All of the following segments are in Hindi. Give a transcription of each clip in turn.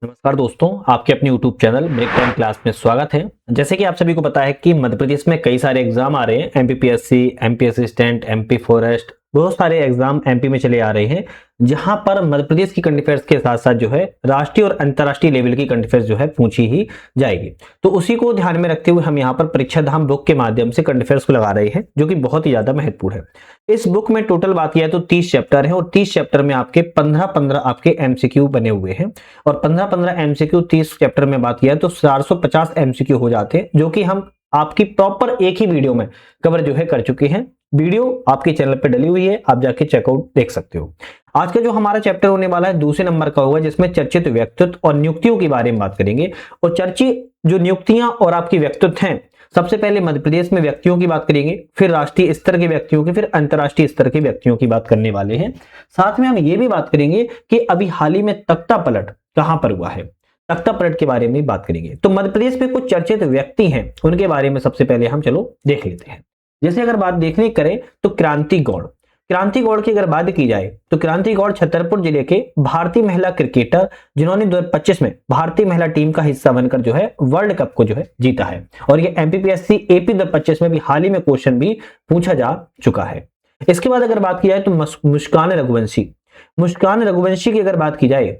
नमस्कार दोस्तों, आपके अपने YouTube channel break time class में स्वागत है। जैसे कि आप सभी को पता है कि मध्य प्रदेश में कई सारे एग्जाम आ रहे हैं। MPPSC, MP assistant, MP forest, बहुत सारे एग्जाम एमपी में चले आ रहे हैं, जहां पर मध्य प्रदेश की करंट अफेयर्स के साथ साथ जो है राष्ट्रीय और अंतर्राष्ट्रीय लेवल की करंट अफेयर्स जो है पूछी ही जाएगी। तो उसी को ध्यान में रखते हुए हम यहाँ पर परीक्षा धाम बुक के माध्यम से करंट अफेयर्स को लगा रहे हैं, जो कि बहुत ही ज्यादा महत्वपूर्ण है। इस बुक में टोटल बात किया तो 30 चैप्टर है और 30 चैप्टर में आपके 15-15 आपके एमसीक्यू बने हुए हैं और 15-15 एमसीक्यू 30 चैप्टर में बात किया तो 450 एमसीक्यू हो जाते हैं, जो कि हम आपकी प्रॉपर एक ही वीडियो में कवर जो है कर चुके हैं। वीडियो आपके चैनल पे डली हुई है, आप जाके चेकआउट देख सकते हो। आज का जो हमारा चैप्टर होने वाला है दूसरे नंबर का होगा, जिसमें चर्चित व्यक्तित्व और नियुक्तियों के बारे में बात करेंगे। और चर्चित जो नियुक्तियां और आपकी व्यक्तित्व हैं, सबसे पहले मध्य प्रदेश में व्यक्तियों की बात करेंगे, फिर राष्ट्रीय स्तर के व्यक्तियों की, फिर अंतर्राष्ट्रीय स्तर के व्यक्तियों की बात करने वाले हैं। साथ में हम ये भी बात करेंगे कि अभी हाल ही में तख्ता पलट कहां पर हुआ है, तख्ता पलट के बारे में बात करेंगे। तो मध्य प्रदेश में कुछ चर्चित व्यक्ति हैं, उनके बारे में सबसे पहले हम चलो देख लेते हैं। जैसे अगर बात देखने करें तो क्रांति गौड़, क्रांति गौड़ की अगर बात की जाए तो क्रांति गौड़ छतरपुर जिले के भारतीय महिला क्रिकेटर, जिन्होंने 2025 में भारतीय महिला टीम का हिस्सा बनकर जो है वर्ल्ड कप को जो है जीता है। और ये एमपीपीएससी एपी 2025 में भी हाल ही में क्वेश्चन भी पूछा जा चुका है। इसके बाद अगर बात की जाए तो मुस्कान रघुवंशी, मुस्कान रघुवंशी की अगर बात की जाए,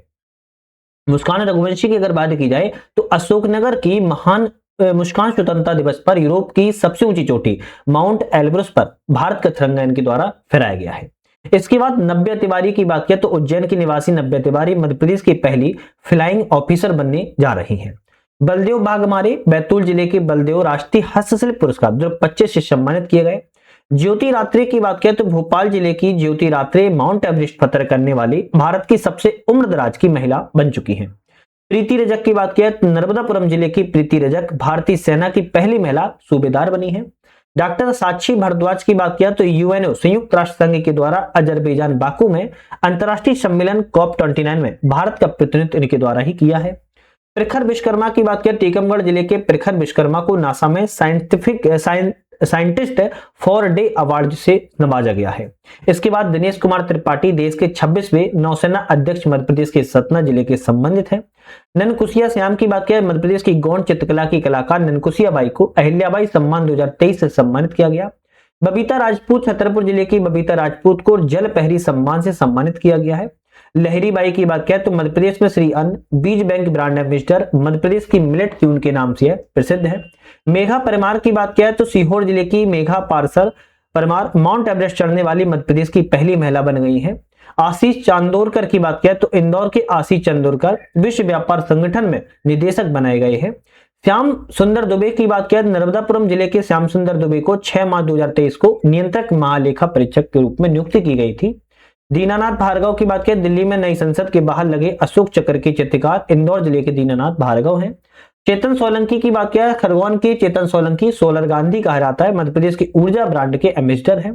मुस्कान रघुवंशी की अगर बात की जाए तो अशोकनगर की महान मुस्कान स्वतंत्रता दिवस पर यूरोप की सबसे ऊंची चोटी माउंट एल्ब्रस पर भारत का तिरंगा इनके द्वारा फहराया गया है। इसके बाद नव्या तिवारी की बात किया तो उज्जैन की निवासी नव्या तिवारी मध्य प्रदेश की पहली फ्लाइंग ऑफिसर बनने जा रही हैं। बलदेव भागमारे बैतूल जिले के बलदेव राष्ट्रीय हस्तशिल्प पुरस्कार 2025 से सम्मानित किए गए। ज्योति रात्रे की बात किया तो भोपाल जिले की ज्योति रात्रे माउंट एवरेस्ट फतह करने वाली भारत की सबसे उम्रदराज की महिला बन चुकी हैं। प्रीति रजक की बात किया तो नर्मदापुरम जिले की प्रीति रजक भारतीय सेना की पहली महिला सूबेदार बनी है। डॉक्टर साक्षी भारद्वाज की बात किया तो यूएनओ संयुक्त राष्ट्र संघ के द्वारा अजरबैजान बाकू में अंतर्राष्ट्रीय सम्मेलन COP29 में भारत का प्रतिनिधित्व इनके द्वारा ही किया है। प्रखर विश्वकर्मा की बात किया, टीकमगढ़ जिले के प्रखर विश्वकर्मा को नासा में साइंटिस्ट फॉर डे अवार्ड से नवाजा गया है। इसके बाद दिनेश कुमार त्रिपाठी देश के 26वें नौसेना अध्यक्ष मध्य प्रदेश के सतना जिले के संबंधित है। ननकुसिया श्याम की बात किया, मध्य प्रदेश की गौण चित्रकला की कलाकार ननकुसिया बाई को अहिल्याबाई सम्मान 2023 से सम्मानित किया गया। बबीता राजपूत, छतरपुर जिले की बबीता राजपूत को जल पहरी सम्मान से सम्मानित किया गया है। लहरी बाई की बात किया तो मध्य प्रदेश में श्री अन्न बीज bank brand ambassador Madhya Pradesh की मिलेट क्यून के नाम से प्रसिद्ध है। मेघा परमार की बात किया तो सीहोर जिले की मेघा पारसर परमार माउंट एवरेस्ट चढ़ने वाली मध्य प्रदेश की पहली महिला बन गई है। आशीष चांदोरकर की बात किया तो इंदौर के आशीष चांदोरकर विश्व व्यापार संगठन में निदेशक बनाए गए हैं। श्याम सुंदर दुबे की बात किया, नर्मदापुरम जिले के श्याम सुंदर दुबे को 6 मार्च 2023 को नियंत्रक महालेखा परीक्षक के रूप में नियुक्ति की गई थी। दीनानाथ भार्गव की बात किया, दिल्ली में नई संसद के बाहर लगे अशोक चक्र के चित्रकार इंदौर जिले के दीनानाथ भार्गव हैं। चेतन सोलंकी की बात किया, खरगोन के चेतन सोलंकी सोलर गांधी कहा जाता है, मध्य प्रदेश की ऊर्जा ब्रांड के एम्बेसडर हैं।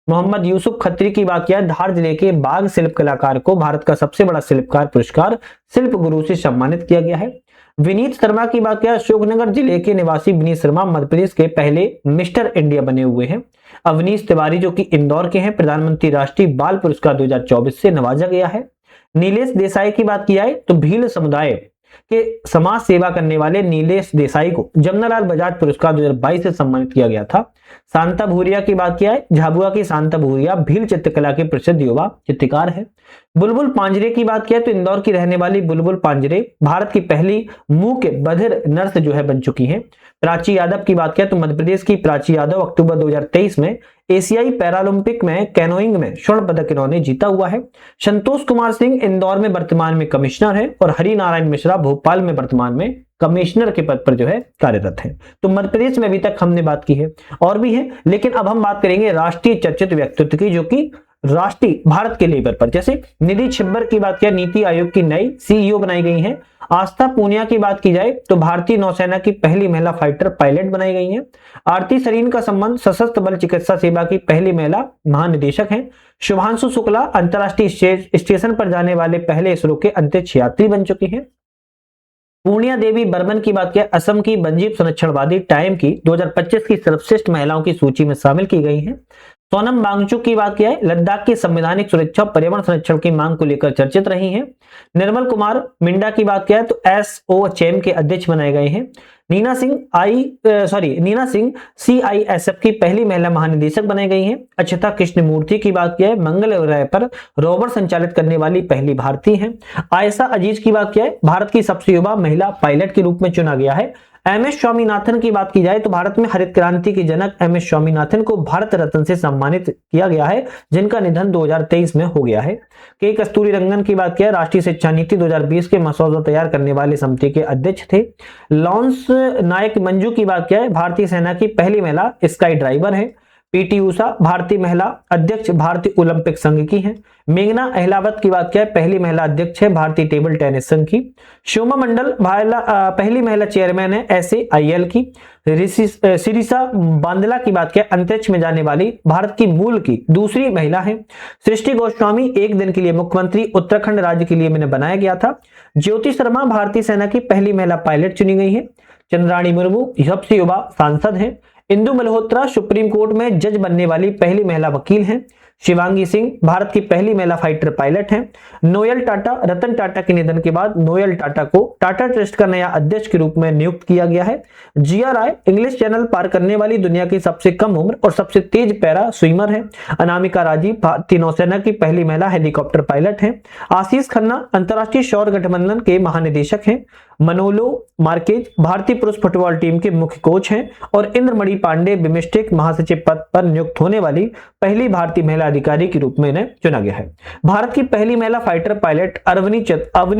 मोहम्मद यूसुफ खत्री की बात किया, धार जिले के बाघ शिल्प कलाकार को भारत का सबसे बड़ा शिल्पकार पुरस्कार शिल्प गुरु से सम्मानित किया गया है। विनीत शर्मा की बात किया, अशोकनगर जिले के निवासी विनीत शर्मा मध्य प्रदेश के पहले मिस्टर इंडिया बने हुए हैं। अवनीश तिवारी जो कि इंदौर के हैं, प्रधानमंत्री राष्ट्रीय बाल पुरस्कार 2024 से नवाजा गया है। नीलेश देसाई की बात की जाए तो भील समुदाय के समाज सेवा करने वाले नीलेश देसाई को जमनालाल बजाज पुरस्कार 2022 से सम्मानित किया गया था। शांता भूरिया की बात किया है, झाबुआ की शांता भूरिया भील चित्रकला के प्रसिद्ध युवा चित्रकार है। बुलबुल पांजरे की बात किया तो इंदौर की रहने वाली बुलबुल पांजरे भारत की पहली मूक बधिर नर्स जो है बन चुकी हैं। प्राची यादव की बात किया तो मध्य प्रदेश की प्राची यादव अक्टूबर 2023 में एशियाई पैरालंपिक में कैनोइंग में स्वर्ण पदक इन्होंने जीता हुआ है। संतोष कुमार सिंह इंदौर में वर्तमान में कमिश्नर है और हरि नारायण मिश्रा भोपाल में वर्तमान में कमिश्नर के पद पर जो है कार्यरत है। तो मध्य प्रदेश में अभी तक हमने बात की है, और भी है, लेकिन अब हम बात करेंगे राष्ट्रीय चर्चित व्यक्तित्व की, जो कि राष्ट्रीय भारत के लेवल पर। जैसे निधि छिब्बर की बात किया, नीति आयोग की नई सीईओ बनाई गई है। आस्था पूनिया की बात की जाए तो भारतीय नौसेना की पहली महिला फाइटर पायलट बनाई गई हैं। आरती सरीन का संबंध सशस्त्र बल चिकित्सा सेवा की पहली महिला महानिदेशक हैं। शुभांशु शुक्ला अंतर्राष्ट्रीय स्टेशन पर जाने वाले पहले इसरो के अंतरिक्ष यात्री बन चुकी हैं। पूर्णिया देवी बर्मन की बात किया, असम की वन्यजीव संरक्षणवादी टाइम की 2025 की सर्वश्रेष्ठ महिलाओं की सूची में शामिल की गई हैं। सोनम वांगचुक की बात किया है, लद्दाख की संवैधानिक सुरक्षा पर्यावरण संरक्षण की मांग को लेकर चर्चित रही हैं। निर्मल कुमार मिंडा की बात किया है तो एसओचेम के अध्यक्ष बनाए गए हैं। नीना सिंह सीआईएसएफ की पहली महिला महानिदेशक बनाई गई हैं। अक्षता कृष्णमूर्ति की बात किया है, मंगल ग्रह पर रोवर संचालित करने वाली पहली भारतीय हैं। आयशा अजीज की बात किया है, भारत की सबसे युवा महिला पायलट के रूप में चुना गया है। एमएस स्वामीनाथन की बात की जाए तो भारत में हरित क्रांति के जनक एमएस स्वामीनाथन को भारत रत्न से सम्मानित किया गया है, जिनका निधन 2023 में हो गया है। के कस्तूरीरंगन की बात किया, राष्ट्रीय शिक्षा नीति 2020 के मसौदा तैयार करने वाले समिति के अध्यक्ष थे। लॉन्स नायक मंजू की बात किया है, भारतीय सेना की पहली महिला स्काई ड्राइवर है। पीटी उषा भारतीय महिला अध्यक्ष भारतीय ओलंपिक संघ की हैं। मेघना अहलावत की बात किया है, पहली महिला अध्यक्ष है भारतीय टेबल टेनिस संघ की। शोमा मंडल पहली महिला चेयरमैन है एसएआईएल की। सिरिसा बांदला की बात किया, अंतरिक्ष में जाने वाली भारत की मूल की दूसरी महिला है। सृष्टि गोस्वामी एक दिन के लिए मुख्यमंत्री उत्तराखंड राज्य के लिए मैंने बनाया गया था। ज्योति शर्मा भारतीय सेना की पहली महिला पायलट चुनी गई है। चंद्राणी मुर्मू सबसे युवा सांसद है। इंदु मल्होत्रा सुप्रीम कोर्ट में जज बनने वाली पहली महिला वकील हैं। शिवांगी सिंह भारत की पहली महिला फाइटर पायलट हैं। नोयल टाटा, रतन टाटा के निधन के बाद नोयल टाटा को टाटा ट्रस्ट का नया अध्यक्ष के रूप में नियुक्त किया गया है। जिया राय इंग्लिश चैनल पार करने वाली दुनिया की सबसे कम उम्र और सबसे तेज पैरा स्विमर है। अनामिका राजीव भारतीय नौसेना की पहली महिला हेलीकॉप्टर पायलट है। आशीष खन्ना अंतर्राष्ट्रीय सौर गठबंधन के महानिदेशक हैं। मनोलो मार्केज भारतीय पुरुष फुटबॉल टीम के मुख्य कोच हैं और इंद्रमणि पांडे बिम्स्टेक महासचिव पद पर नियुक्त होने वाली पहली भारतीय महिला अधिकारी के रूप में इन्हें चुना गया है। भारत की पहली महिला फाइटर पायलट अवनी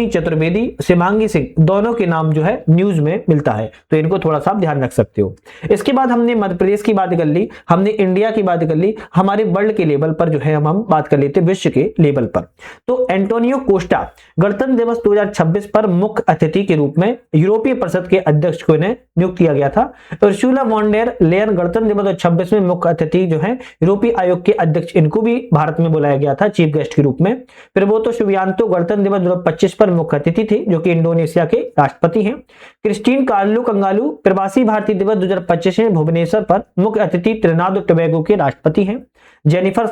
चतुर्वेदी, शिवांगी सिंह दोनों के नाम जो है न्यूज में मिलता है, तो इनको थोड़ा सा ध्यान रख सकते हो। इसके बाद हमने मध्य प्रदेश की बात कर ली, हमने इंडिया की बात कर ली, हमारे वर्ल्ड के लेवल पर जो है हम बात कर लेते विश्व के लेवल पर। तो एंटोनियो कोस्टा गणतंत्र दिवस 2026 पर मुख्य अतिथि के रूप में यूरोपीय परिषद के अध्यक्ष को इन्हें नियुक्त किया गया था। उर्सुला वॉन डेर लेयन गणतंत्र दिवस 2026 में मुख्य अतिथि जो है यूरोपीय आयोग के अध्यक्ष, इनको भी भारत में बुलाया गया था चीफ गेस्ट के रूप में। प्रबोतो सुबियांतो गणतंत्र दिवस 2025 पर मुख्य अतिथि थे, जो कि इंडोनेशिया के राष्ट्रपति हैं। क्रिस्टीन कार्लो कंगालू प्रवासी भारतीय दिवस 2025 में भुवनेश्वर पर मुख्य अतिथि त्रिनाद और टोबैगो के राष्ट्रपति हैं। जेनिफर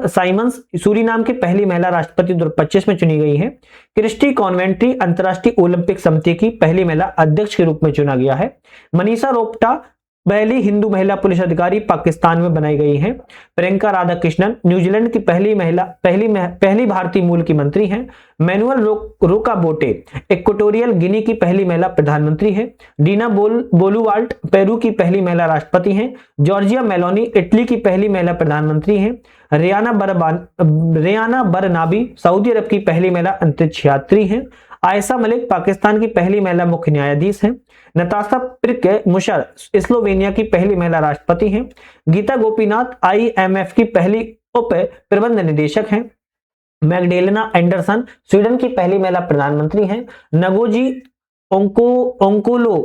साइमंस सूरीनाम की पहली महिला राष्ट्रपति 2025 में चुनी गई है। क्रिस्टी कॉन्वेंट्री अंतर्राष्ट्रीय ओलंपिक समिति की पहली महिला अध्यक्ष के रूप में चुना गया है। मनीषा रोपटा पहली हिंदू महिला पुलिस अधिकारी पाकिस्तान में बनाई गई हैं। प्रियंका राधाकृष्णन न्यूजीलैंड की पहली भारतीय मूल की मंत्री हैं। मैनुअल रोकाबोटे इक्वेटोरियल गिनी की पहली महिला प्रधानमंत्री है। डीना बोलुवाल्ट पेरू की पहली महिला राष्ट्रपति हैं। जॉर्जिया मेलोनी इटली की पहली महिला प्रधानमंत्री हैं। रियाना बरनाबी सऊदी अरब की पहली महिला अंतरिक्ष यात्री हैं। आयशा मलिक पाकिस्तान की पहली महिला मुख्य न्यायाधीश हैं। नताशा पिर्के मुशर स्लोवेनिया की पहली महिला राष्ट्रपति हैं। गीता गोपीनाथ आईएमएफ की पहली उप प्रबंध निदेशक हैं। मैगडेलेना एंडरसन स्वीडन की पहली महिला प्रधानमंत्री हैं। नगोजी ओंकोजो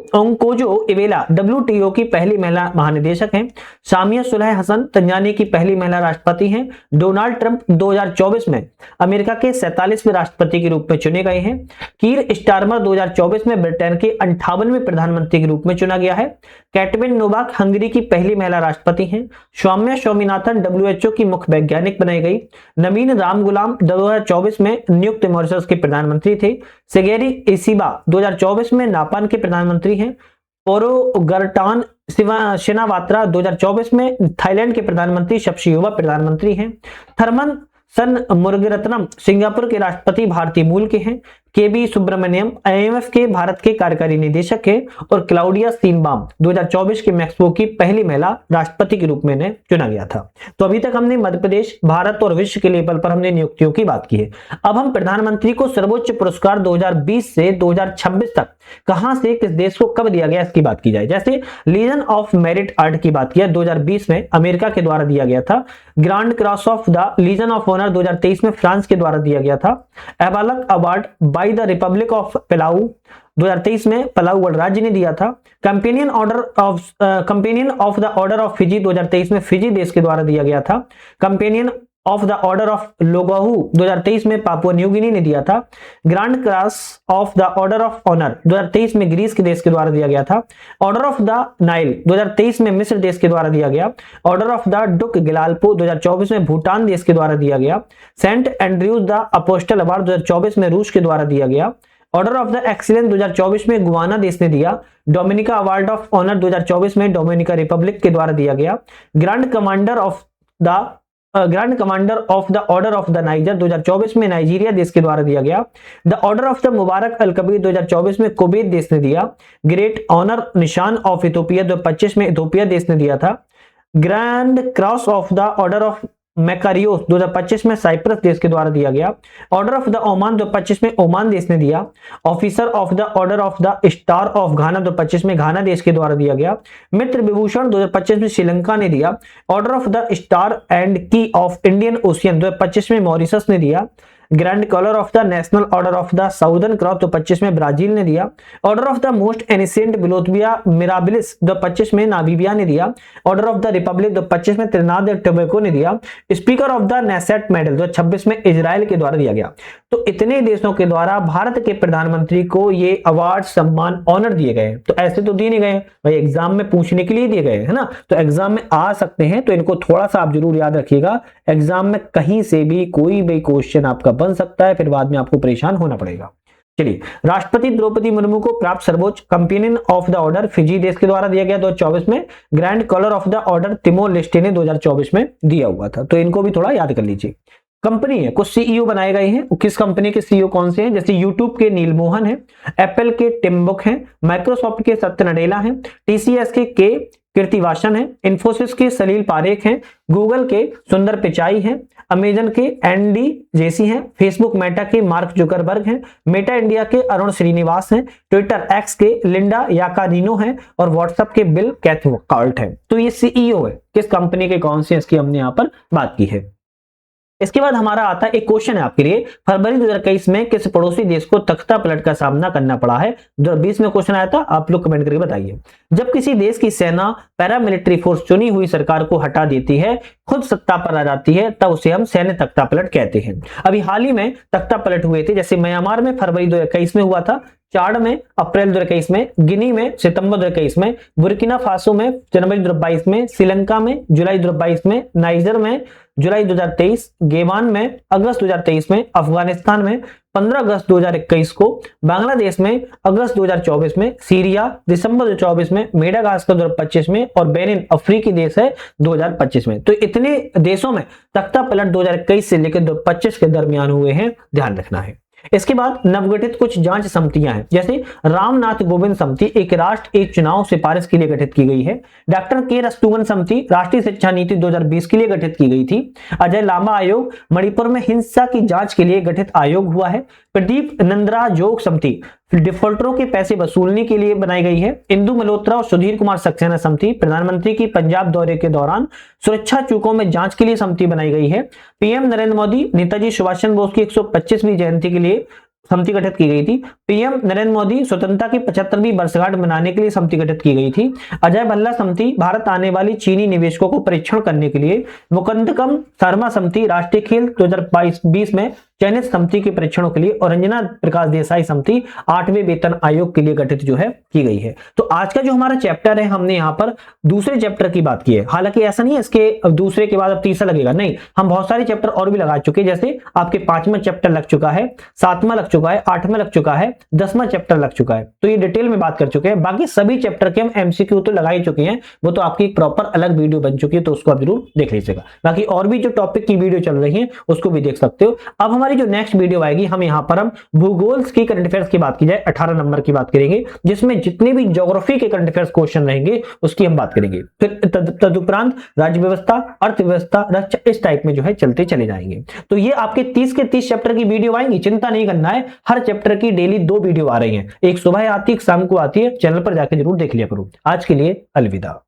इवेला डब्ल्यूटीओ की पहली महिला महानिदेशक हैं। सामिया सुलह हसन तंजानिया की पहली महिला राष्ट्रपति हैं। डोनाल्ड ट्रंप 2024 में अमेरिका के 47वें राष्ट्रपति के रूप में चुने गए हैं। कीर स्टारमर 2024 में ब्रिटेन के 58वें प्रधानमंत्री के रूप में चुना गया है। कैटरिन नोवाक हंगरी की पहली महिला राष्ट्रपति हैं। सौम्या स्वामीनाथन डब्ल्यूएचओ की मुख्य वैज्ञानिक बनाई गई। नवीन रामगुलाम 2024 में नियुक्त मॉरिशस के प्रधानमंत्री थे। सेगेरी इसिबा 2024 में जापान के प्रधानमंत्री हैं। पोरोगर्टान शिनावात्रा 2024 में थाईलैंड के प्रधानमंत्री सबसे युवा प्रधानमंत्री हैं। थर्मन सन मुरुगरत्नम सिंगापुर के राष्ट्रपति भारतीय मूल के हैं। केबी सुब्रमण्यम आईएमएफ के भारत के कार्यकारी निदेशक है। और क्लाउडिया स्टीनबाम 2024 के मैक्सपो की पहली महिला राष्ट्रपति के रूप में इन्हें चुना गया था। तो अभी तक हमने मध्य प्रदेश, भारत और विश्व के लेवल पर हमने नियुक्तियों की बात की है। अब हम प्रधानमंत्री को सर्वोच्च पुरस्कार 2020 से 2026 तक कहां से किस देश को कब दिया गया इसकी बात की जाए। जैसे लीजन ऑफ मेरिट आर्ट की बात किया 2020 में अमेरिका के द्वारा दिया गया था। Grand cross of the Legion of honour 2023 में फ्रांस के द्वारा दिया गया था। एबालक award by the republic of Palau 2023 में पलाऊ गणराज्य ने दिया था। Companion of the order of Fiji 2023 में फिजी देश के द्वारा दिया गया था। Companion of the order of Logohu 2023 में पापुआ न्यू गिनी ने दिया था। Grand cross of the order of honour 2023 में ग्रीस के देश के द्वारा दिया गया था। ऑर्डर ऑफ द नाइल 2023 में मिस्र देश के द्वारा दिया गया। Order of the Druk Gyalpo 2024 में भूटान देश के द्वारा दिया गया। Saint Andrews the apostle award 2024 में रूस के द्वारा दिया गया। ऑर्डर ऑफ द एक्सीलेंस 2024 में गुआना देश ने दिया। डोमिनिका अवार्ड ऑफ ऑनर 2024 में डोमिनिका रिपब्लिक के द्वारा दिया गया। Grand commander of the order of the Niger 2024 में नाइजीरिया देश के द्वारा दिया गया। The order of the Mubarak Al Kabir 2024 में कुवैत देश ने दिया। Great honour Nishan of Ethiopia 2025 में इथोपिया देश ने दिया था। Grand cross of the order of Makarios 2025 में साइप्रस देश के द्वारा दिया गया। ऑर्डर ऑफ द ओमान 2025 में ओमान देश ने दिया। Officer of the order of the star of घाना 2025 में घाना देश के द्वारा दिया गया। मित्र विभूषण 2025 में श्रीलंका ने दिया। Order of the star and key of Indian Ocean 2025 में मॉरिशस ने दिया। Grand collar of the national order of the southern cross 2025 में ब्राजील ने दिया। Order of the most ancient बिलोथबिया मिराबिलिस 2025 में नामीबिया ने दिया। ऑर्डर ऑफ द रिपब्लिक 2025 में त्रिनाद एंड टोबैगो ने दिया। Speaker of the Knesset medal 2026 में इजराइल के द्वारा दिया गया। तो इतने देशों के द्वारा भारत के प्रधानमंत्री को ये अवार्ड सम्मान ऑनर दिए गए। तो ऐसे तो दिए नहीं गए भाई, एग्जाम में पूछने के लिए दिए गए है ना, तो एग्जाम में आ सकते हैं, तो इनको थोड़ा सा आप जरूर याद रखिएगा। एग्जाम में कहीं से भी कोई भी क्वेश्चन आपका बन सकता है, फिर बाद में आपको परेशान होना पड़ेगा। चलिए, राष्ट्रपति द्रौपदी मुर्मू को प्राप्त सर्वोच्च companion of the order Fiji देश के द्वारा दिया गया 2024 में। Grand collar of the order Timor Leste ने 2024 में दिया हुआ था, तो इनको भी थोड़ा याद कर लीजिए। कंपनी है, कुछ सीईओ बनाए गए हैं। किस कंपनी के सीईओ कौन से हैं? जैसे यूट्यूब के नील मोहन है, एप्पल के टिम कुक हैं, माइक्रोसॉफ्ट के सत्य नडेला हैं, टीसीएस के कीर्तिवासन है, इन्फोसिस के सलील पारेख हैं, गूगल के सुंदर पिचाई हैं, अमेजन के एंडी जेसी हैं, फेसबुक मेटा के मार्क जुकरबर्ग हैं, मेटा इंडिया के अरुण श्रीनिवास हैं, ट्विटर एक्स के लिंडा याकारिनो हैं और व्हाट्सएप के बिल कैथकार्ट हैं। तो ये सीईओ है, किस कंपनी के कौन से, इसकी हमने यहाँ पर बात की है। इसके बाद हमारा आता है एक क्वेश्चन है आपके लिए, फरवरी 2021 में किस पड़ोसी देश को तख्ता पलट का सामना करना पड़ा है? 2020 में क्वेश्चन आया था, आप लोग कमेंट करके बताइए। जब किसी देश की सेना पैरामिलिट्री फोर्स चुनी हुई सरकार को हटा देती है, खुद सत्ता पर आ जाती है, तब उसे हम सैन्य तख्ता पलट कहते हैं। अभी हाल ही में तख्ता पलट हुए थे, जैसे म्यांमार में फरवरी 2021 में हुआ था, चाड में अप्रैल 2021 में, गिनी में सितंबर 2021 में, बुर्किना फासो में जनवरी 2022 में, श्रीलंका में जुलाई 2022 में, नाइजर में जुलाई 2023, गेवान में अगस्त 2023 में, अफगानिस्तान में 15 अगस्त 2021 को, बांग्लादेश में अगस्त 2024 में, सीरिया दिसंबर 2024 में, मेडागास्कर 2025 में और बेनिन अफ्रीकी देश है 2025 में। तो इतने देशों में तख्ता पलट 2021 से लेकर 2025 के दरमियान हुए हैं, ध्यान रखना है। इसके बाद नवगठित कुछ जांच समितियां हैं, जैसे रामनाथ गोविंद समिति एक राष्ट्र एक चुनाव सिफारिश के लिए गठित की गई है। डॉक्टर के रस्तुगन समिति राष्ट्रीय शिक्षा नीति 2020 के लिए गठित की गई थी। अजय लांबा आयोग मणिपुर में हिंसा की जांच के लिए गठित आयोग हुआ है। प्रदीप नंदरा जोग समिति डिफॉल्टरों के पैसे वसूलने के लिए बनाई गई है। इंदु मल्होत्रा और सुधीर कुमार सक्सेना समिति प्रधानमंत्री की पंजाब दौरे के दौरान सुरक्षा चूकों में जांच के लिए समिति बनाई गई है। पीएम नरेंद्र मोदी नेताजी सुभाष चंद्र बोस की 125वीं जयंती के लिए समिति गठित की गई थी। पीएम नरेंद्र मोदी स्वतंत्रता की 75वीं वर्षगांठ मनाने के लिए समिति गठित की गई थी। अजय भल्ला समिति भारत आने वाली चीनी निवेशकों को परीक्षण करने के लिए। मुकंदकम शर्मा समिति राष्ट्रीय खेल 2022 में चयनित समिति के परीक्षणों के लिए। और रंजना प्रकाश देसाई समिति 8वें वेतन आयोग के लिए गठित जो है की गई है। तो आज का जो हमारा चैप्टर है, हमने यहाँ पर दूसरे चैप्टर की बात की है। हालांकि ऐसा नहीं है इसके दूसरे के बाद अब तीसरा लगेगा, नहीं, हम बहुत सारे चैप्टर और भी लगा चुके हैं। जैसे आपके 5वां चैप्टर लग चुका है, 7वां लग चुका है, 8वां लग चुका है, 10वां चैप्टर लग चुका है। तो ये डिटेल में बात कर चुके हैं। बाकी सभी चैप्टर के हम एमसीक्यू तो लगा ही चुके हैं, वो तो आपकी एक प्रॉपर अलग वीडियो बन चुकी है, तो उसको आप जरूर देख लीजिएगा। बाकी और भी जो टॉपिक की वीडियो चल रही है उसको भी देख सकते हो। अब हमारी जो नेक्स्ट वीडियो आएगी, हम यहाँ पर हम भूगोल की करंट अफेयर्स की बात की जाए 18 नंबर की बात करेंगे, जिसमें जितने भी ज्योग्राफी के करंट अफेयर्स क्वेश्चन रहेंगे उसकी हम बात करेंगे। फिर तदुपरांत राज्य व्यवस्था, अर्थव्यवस्था, रक्षा, इस टाइप में जो है चलते चले जाएंगे। तो ये आपके 30 के 30 चैप्टर की वीडियो आएंगी, चिंता नहीं करना है। हर चैप्टर की डेली 2 वीडियो आ रही हैं, एक सुबह आती है, एक शाम को आती है। चैनल पर जाकर जरूर देख लिया करो। आज के लिए अलविदा।